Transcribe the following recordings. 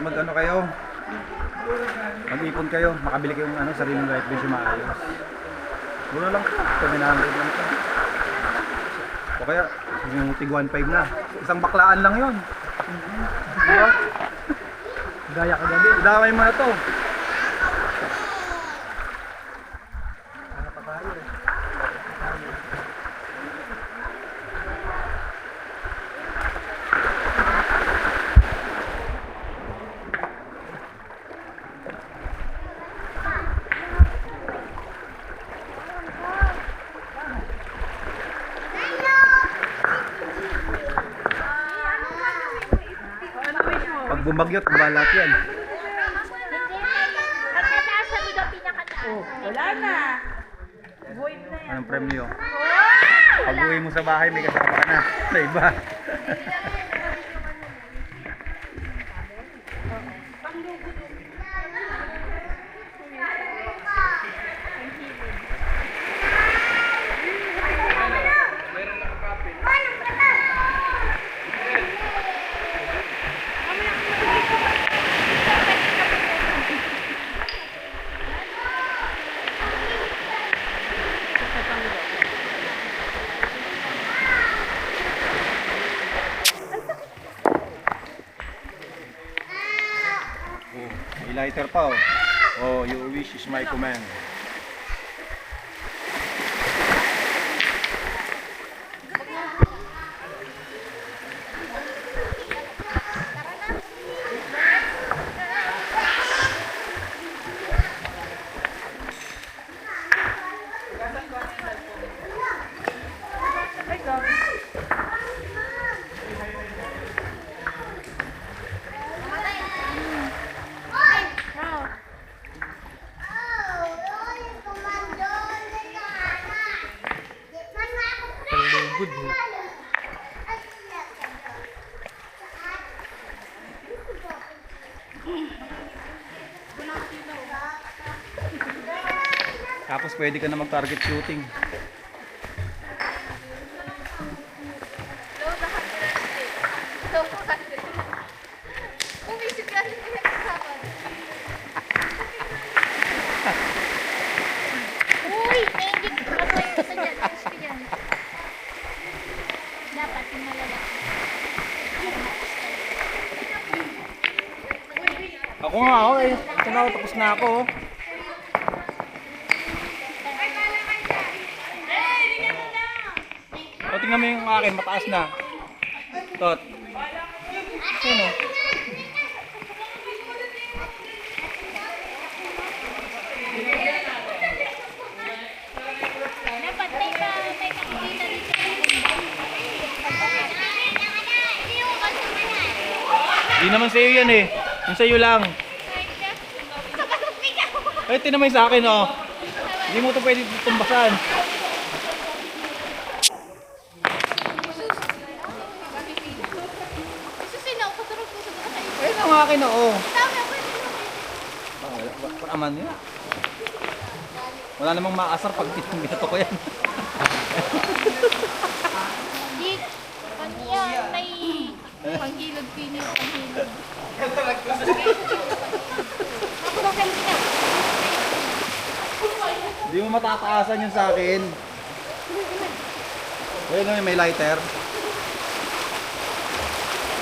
mag-ano kayo. Mag-ipon kayo, makabili kayong ano, sariling light bench yung maayos. Mura lang to, 700 lang to. O kaya, yung tig 1.5 na. Isang baklaan lang yun. Diba? Gaya ka gabi. Idamay mo na to. Ano pa tayo eh. Pag bumagyot, balat yan. Oh, wala na. Void na yan. Anong premyo? Pag uwi mo sa bahay, may kasama ka na. Sa iba. May lighter pa oh. Oh, your wish is my command. Palugod mo. Tapos pwede ka na mag-target shooting. Uy, nainggit ko ano yung isa dyan. Ayos ko dyan. Dapat yung malalaki. Ako nga ako eh. Tapos na ako oh. O, tingnan mo yung akin, mataas na. Tot. Ano? Dapat may nakikita dito. Hindi yung kasamahan. Di naman sa'yo yan eh. Yung sa'yo lang. Kapatupig ako. Ay, tinamay sa akin oh. Hindi mo ito pwede tumbasan. Susinaw, paturog ko sa kayo. Ayun ang akin oh. Tama, pwede mo. Aman yun. Wala namang maasar pag binato ko yan. Di, pag yan, may panghilod pinil, panghilod. Ako daw kayo sinaw. Hindi mo matataasan yun sa akin. Ayun oh, may lighter.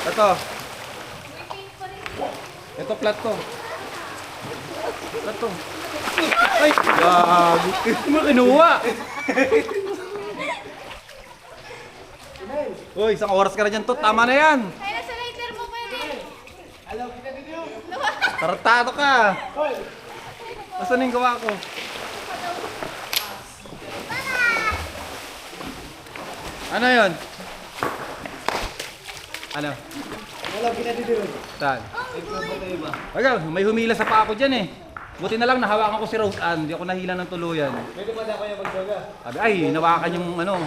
Ito. Ito plat ko. Plat to. Ay! Gago. Ito mo kinuha. Uy, isang oras ka na dyan to. Tama na yan. Kaya nasa lighter mo pa yun. Tartado ka. Nasaan yung gawa ko? Ano yun? Ano? Wala pinadidiro. Saan? Wala, may humila sa paa ko dyan eh. Buti na lang nahawakan ko si Rose Ann, hindi ako nahila ng tuluyan. Pwede pa na kayo magjoga. Sabi, ay, hinawakan yung ano,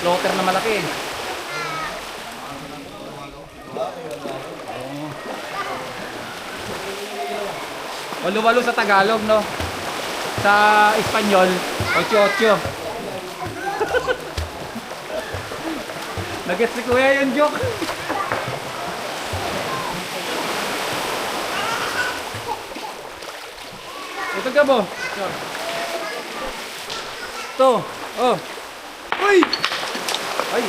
floater na malaki. Walo-walo sa Tagalog, no? Sa Espanyol, 8-8. Nag-gets si Kuya yung joke. Ito ka mo. Ito. Oh. Uy! Ay.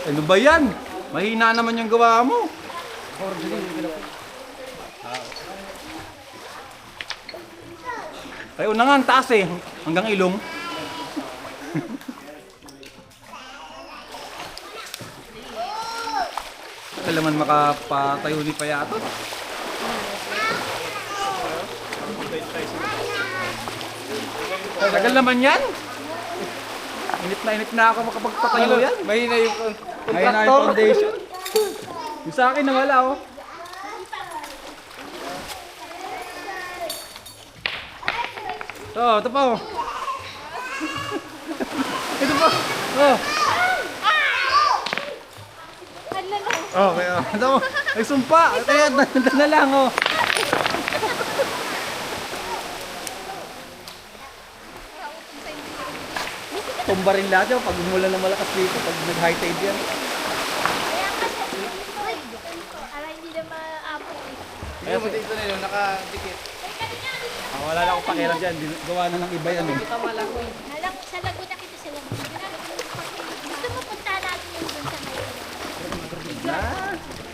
Ano ba yan? Mahina naman yung gawa mo. Ay, una nga ang taas eh. Hanggang ilong. Kailangan makapatayo ni Payatot. Tagal naman yan. Init na ako makapagpatayo yan. Mahina yung Mahina yung foundation. Yung sa akin na wala oh. Ito pa oh. Ito pa. Oh. Hala na. Oh, kaya ito mo. Nagsumpa. Kaya nandun na lang oh. Tumba rin lahat yun pag umulan ng malakas dito. Pag nag-high tide yan. Kaya nga siya. Para hindi na maabot eh. Kaya mo dito na yun, nakadikit. Wala na akong pakialam dyan. Gawa na ng iba yan eh. Halang sa Laguna